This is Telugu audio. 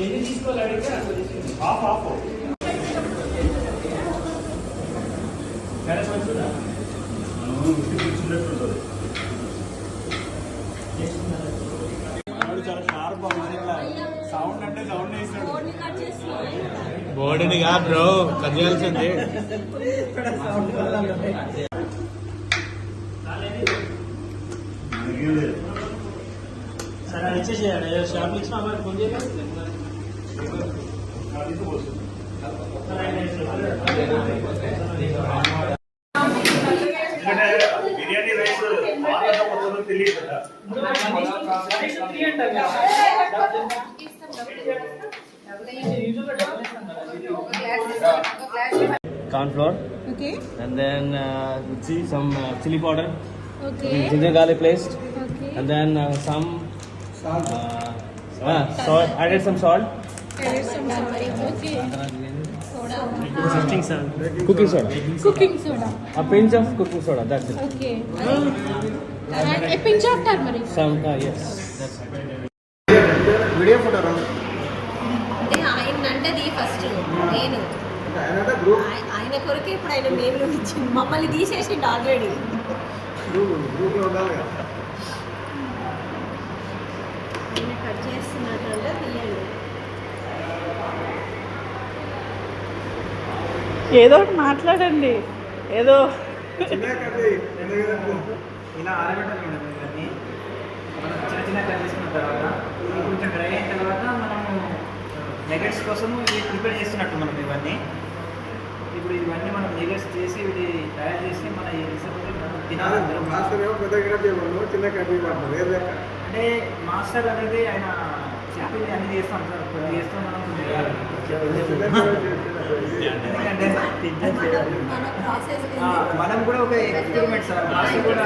ఎన్ని తీసుకోవాలి అడిగితే హాఫ్ హాఫ్ చాలా షార్ప్ సౌండ్ అంటే సౌండ్ వేస్తాడు. బోర్డుని కాదు బ్రో, కట్ చేయాల్సింది. సరే ఇచ్చేసేయాలి. షాప్ ఇచ్చిన మరి ఫోన్ చేయాలి. బిర్యానీ రైస్ తెలియదు కదా. Corn flour. Okay. And then some chili powder. Okay. Ginger garlic paste. Okay. And then some salt. Salt. Added some salt. Added some turmeric. Okay. Soda. Cooking soda. Cooking soda. A pinch of cooking soda. That's it. Okay. And a pinch of turmeric. Some yes. That's it. Video photo అంటే ఆయన అంటది ఫస్ట్ నేను ఆయన కొరకే ఇప్పుడు ఆయన మేము ఇచ్చింది మమ్మల్ని తీసేసిండు ఆల్రెడీ. గ్రూప్లో ఉండాలి కదా. ఆయన కట్ చేస్తున్నట్టు తీయండి. ఏదో ఒకటి మాట్లాడండి. ఏదో ఇలా ఆరబెట్టాలి మేడం. ఇవన్నీ మనం చిన్న చిన్న కట్ చేసుకున్న తర్వాత కొంచెం డ్రై అయిన తర్వాత మనము నెగెట్స్ కోసం ఇవి ప్రిపేర్ చేస్తున్నట్టు మనం ఇవన్నీ. ఇప్పుడు ఇవన్నీ మనం నెగెట్స్ చేసి ఇవి తయారు చేసి మన తినాలి. అంటే మాస్టర్ అనేది ఆయన చెప్పింది అన్ని చేస్తాం సార్. కొన్ని చేస్తాం మనం, ఎందుకంటే మన ప్రాసెస్ మనం కూడా ఒక ఎక్స్పెరిమెంట్ సార్. మాస్టర్ కూడా